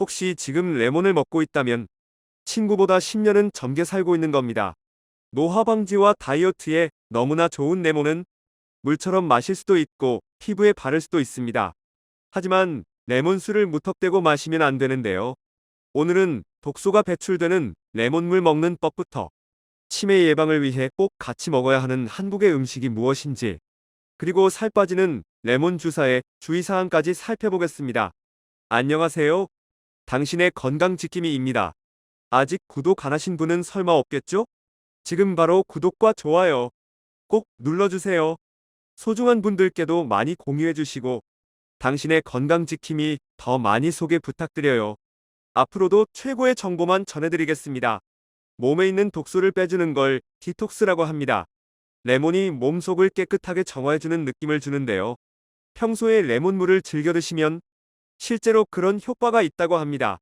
혹시 지금 레몬을 먹고 있다면 친구보다 10년은 젊게 살고 있는 겁니다. 노화 방지와 다이어트에 너무나 좋은 레몬은 물처럼 마실 수도 있고 피부에 바를 수도 있습니다. 하지만 레몬수를 무턱대고 마시면 안 되는데요. 오늘은 독소가 배출되는 레몬물 먹는 법부터 치매 예방을 위해 꼭 같이 먹어야 하는 한국의 음식이 무엇인지, 그리고 살 빠지는 레몬 주사의 주의사항까지 살펴보겠습니다. 안녕하세요. 당신의 건강지킴이입니다. 아직 구독 안 하신 분은 설마 없겠죠? 지금 바로 구독과 좋아요 꼭 눌러주세요. 소중한 분들께도 많이 공유해주시고 당신의 건강지킴이 더 많이 소개 부탁드려요. 앞으로도 최고의 정보만 전해드리겠습니다. 몸에 있는 독소를 빼주는 걸 디톡스라고 합니다. 레몬이 몸속을 깨끗하게 정화해주는 느낌을 주는데요. 평소에 레몬물을 즐겨 드시면 실제로 그런 효과가 있다고 합니다.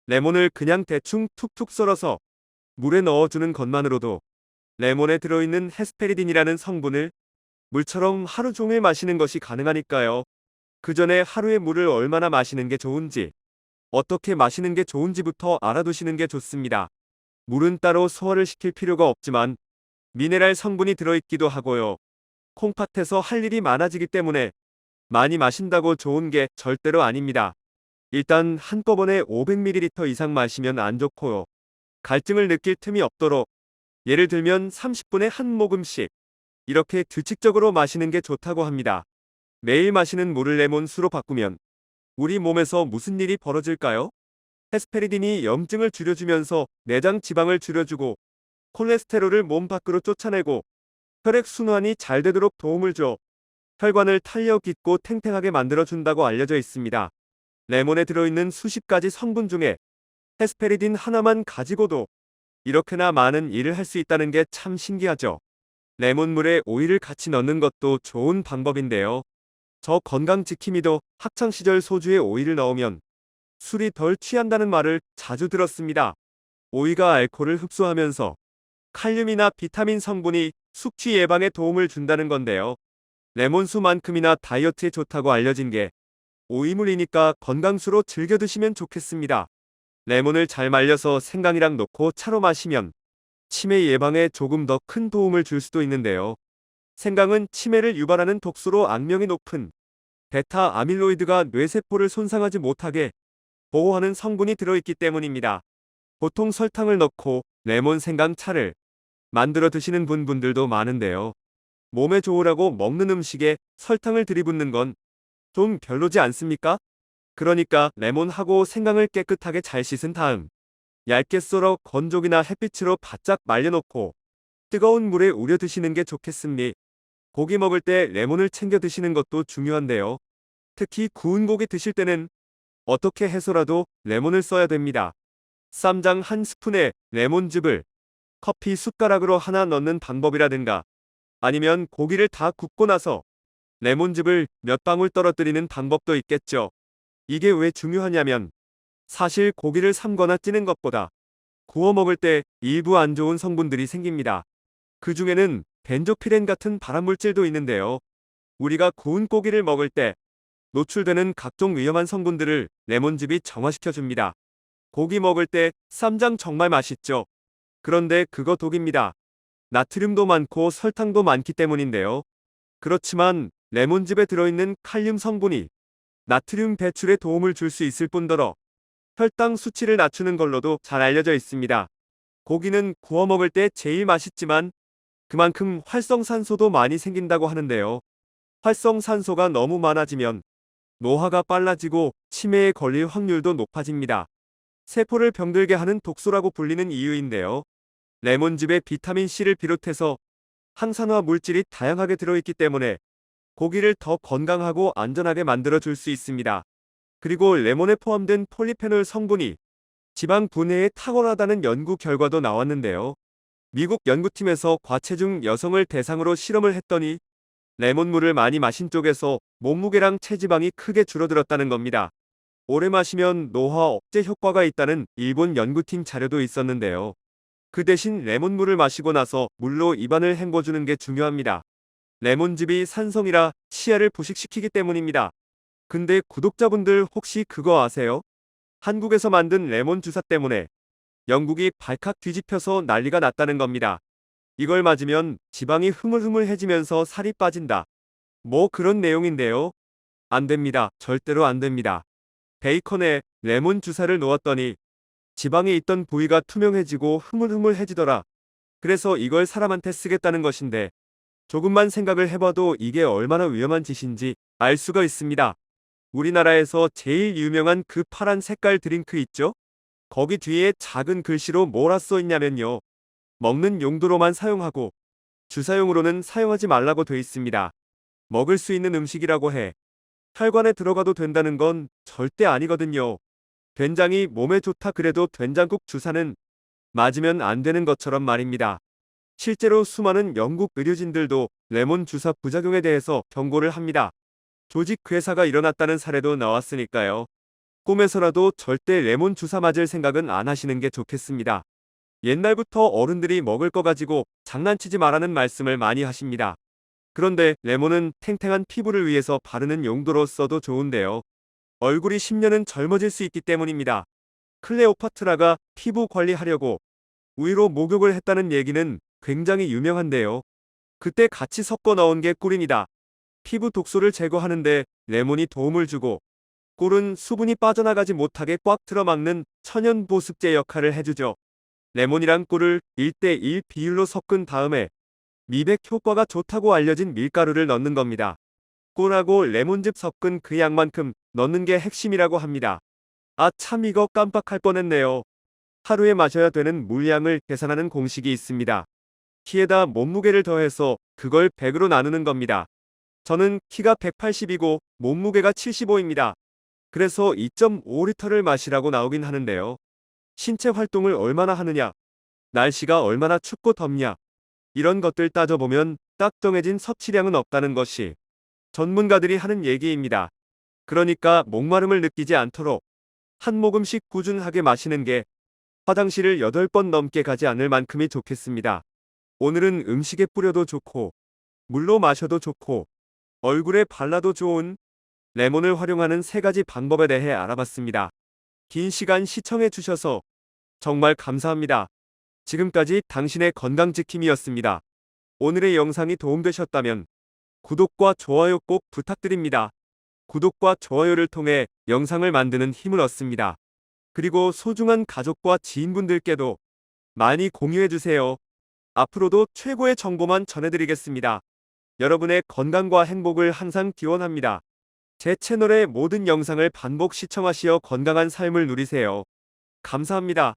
레몬을 그냥 대충 툭툭 썰어서 물에 넣어주는 것만으로도 레몬에 들어있는 헤스페리딘이라는 성분을 물처럼 하루 종일 마시는 것이 가능하니까요. 그 전에 하루에 물을 얼마나 마시는 게 좋은지, 어떻게 마시는 게 좋은지부터 알아두시는 게 좋습니다. 물은 따로 소화를 시킬 필요가 없지만 미네랄 성분이 들어있기도 하고요. 콩팥에서 할 일이 많아지기 때문에 많이 마신다고 좋은 게 절대로 아닙니다. 일단 한꺼번에 500ml 이상 마시면 안 좋고요. 갈증을 느낄 틈이 없도록, 예를 들면 30분에 한 모금씩 이렇게 규칙적으로 마시는 게 좋다고 합니다. 매일 마시는 물을 레몬수로 바꾸면 우리 몸에서 무슨 일이 벌어질까요? 헤스페리딘이 염증을 줄여주면서 내장 지방을 줄여주고 콜레스테롤을 몸 밖으로 쫓아내고 혈액순환이 잘 되도록 도움을 줘 혈관을 탄력 있고 탱탱하게 만들어준다고 알려져 있습니다. 레몬에 들어있는 수십 가지 성분 중에 헤스페리딘 하나만 가지고도 이렇게나 많은 일을 할 수 있다는 게 참 신기하죠. 레몬물에 오이를 같이 넣는 것도 좋은 방법인데요. 저 건강지킴이도 학창시절 소주에 오이를 넣으면 술이 덜 취한다는 말을 자주 들었습니다. 오이가 알코올을 흡수하면서 칼륨이나 비타민 성분이 숙취 예방에 도움을 준다는 건데요. 레몬수만큼이나 다이어트에 좋다고 알려진 게 오이물이니까 건강수로 즐겨 드시면 좋겠습니다. 레몬을 잘 말려서 생강이랑 넣고 차로 마시면 치매 예방에 조금 더 큰 도움을 줄 수도 있는데요. 생강은 치매를 유발하는 독소로 악명이 높은 베타 아밀로이드가 뇌세포를 손상하지 못하게 보호하는 성분이 들어있기 때문입니다. 보통 설탕을 넣고 레몬 생강 차를 만들어 드시는 분들도 많은데요. 몸에 좋으라고 먹는 음식에 설탕을 들이붓는 건 좀 별로지 않습니까? 그러니까 레몬하고 생강을 깨끗하게 잘 씻은 다음 얇게 썰어 건조기나 햇빛으로 바짝 말려놓고 뜨거운 물에 우려 드시는 게 좋겠습니다. 고기 먹을 때 레몬을 챙겨 드시는 것도 중요한데요. 특히 구운 고기 드실 때는 어떻게 해서라도 레몬을 써야 됩니다. 쌈장 한 스푼에 레몬즙을 커피 숟가락으로 하나 넣는 방법이라든가, 아니면 고기를 다 굽고 나서 레몬즙을 몇 방울 떨어뜨리는 방법도 있겠죠. 이게 왜 중요하냐면 사실 고기를 삶거나 찌는 것보다 구워 먹을 때 일부 안 좋은 성분들이 생깁니다. 그 중에는 벤조피렌 같은 발암물질도 있는데요. 우리가 구운 고기를 먹을 때 노출되는 각종 위험한 성분들을 레몬즙이 정화시켜줍니다. 고기 먹을 때 쌈장 정말 맛있죠. 그런데 그거 독입니다. 나트륨도 많고 설탕도 많기 때문인데요. 그렇지만 레몬즙에 들어있는 칼륨 성분이 나트륨 배출에 도움을 줄 수 있을 뿐더러 혈당 수치를 낮추는 걸로도 잘 알려져 있습니다. 고기는 구워 먹을 때 제일 맛있지만 그만큼 활성산소도 많이 생긴다고 하는데요. 활성산소가 너무 많아지면 노화가 빨라지고 치매에 걸릴 확률도 높아집니다. 세포를 병들게 하는 독소라고 불리는 이유인데요. 레몬즙에 비타민C를 비롯해서 항산화 물질이 다양하게 들어있기 때문에 고기를 더 건강하고 안전하게 만들어줄 수 있습니다. 그리고 레몬에 포함된 폴리페놀 성분이 지방 분해에 탁월하다는 연구 결과도 나왔는데요. 미국 연구팀에서 과체중 여성을 대상으로 실험을 했더니 레몬물을 많이 마신 쪽에서 몸무게랑 체지방이 크게 줄어들었다는 겁니다. 오래 마시면 노화 억제 효과가 있다는 일본 연구팀 자료도 있었는데요. 그 대신 레몬물을 마시고 나서 물로 입안을 헹궈주는 게 중요합니다. 레몬즙이 산성이라 치아를 부식시키기 때문입니다. 근데 구독자분들 혹시 그거 아세요? 한국에서 만든 레몬 주사 때문에 영국이 발칵 뒤집혀서 난리가 났다는 겁니다. 이걸 맞으면 지방이 흐물흐물해지면서 살이 빠진다. 뭐 그런 내용인데요. 안 됩니다. 절대로 안 됩니다. 베이컨에 레몬 주사를 놓았더니 지방이 있던 부위가 투명해지고 흐물흐물해지더라. 그래서 이걸 사람한테 쓰겠다는 것인데 조금만 생각을 해봐도 이게 얼마나 위험한 짓인지 알 수가 있습니다. 우리나라에서 제일 유명한 그 파란 색깔 드링크 있죠? 거기 뒤에 작은 글씨로 뭐라 써 있냐면요. 먹는 용도로만 사용하고 주사용으로는 사용하지 말라고 돼 있습니다. 먹을 수 있는 음식이라고 해 혈관에 들어가도 된다는 건 절대 아니거든요. 된장이 몸에 좋다 그래도 된장국 주사는 맞으면 안 되는 것처럼 말입니다. 실제로 수많은 영국 의료진들도 레몬 주사 부작용에 대해서 경고를 합니다. 조직 괴사가 일어났다는 사례도 나왔으니까요. 꿈에서라도 절대 레몬 주사 맞을 생각은 안 하시는 게 좋겠습니다. 옛날부터 어른들이 먹을 거 가지고 장난치지 말라는 말씀을 많이 하십니다. 그런데 레몬은 탱탱한 피부를 위해서 바르는 용도로 써도 좋은데요. 얼굴이 10년은 젊어질 수 있기 때문입니다. 클레오파트라가 피부 관리하려고 우유로 목욕을 했다는 얘기는 굉장히 유명한데요. 그때 같이 섞어 넣은 게 꿀입니다. 피부 독소를 제거하는데 레몬이 도움을 주고 꿀은 수분이 빠져나가지 못하게 꽉 틀어막는 천연 보습제 역할을 해주죠. 레몬이랑 꿀을 1:1 비율로 섞은 다음에 미백 효과가 좋다고 알려진 밀가루를 넣는 겁니다. 꿀하고 레몬즙 섞은 그 양만큼 넣는 게 핵심이라고 합니다. 아, 참 이거 깜빡할 뻔했네요. 하루에 마셔야 되는 물량을 계산하는 공식이 있습니다. 키에다 몸무게를 더해서 그걸 100으로 나누는 겁니다. 저는 키가 180이고 몸무게가 75입니다. 그래서 2.5리터를 마시라고 나오긴 하는데요. 신체 활동을 얼마나 하느냐, 날씨가 얼마나 춥고 덥냐, 이런 것들 따져보면 딱 정해진 섭취량은 없다는 것이 전문가들이 하는 얘기입니다. 그러니까 목마름을 느끼지 않도록 한 모금씩 꾸준하게 마시는 게 화장실을 8번 넘게 가지 않을 만큼이 좋겠습니다. 오늘은 음식에 뿌려도 좋고 물로 마셔도 좋고 얼굴에 발라도 좋은 레몬을 활용하는 3가지 방법에 대해 알아봤습니다. 긴 시간 시청해 주셔서 정말 감사합니다. 지금까지 당신의 건강지킴이였습니다. 오늘의 영상이 도움되셨다면 구독과 좋아요 꼭 부탁드립니다. 구독과 좋아요를 통해 영상을 만드는 힘을 얻습니다. 그리고 소중한 가족과 지인분들께도 많이 공유해주세요. 앞으로도 최고의 정보만 전해드리겠습니다. 여러분의 건강과 행복을 항상 기원합니다. 제 채널의 모든 영상을 반복 시청하시어 건강한 삶을 누리세요. 감사합니다.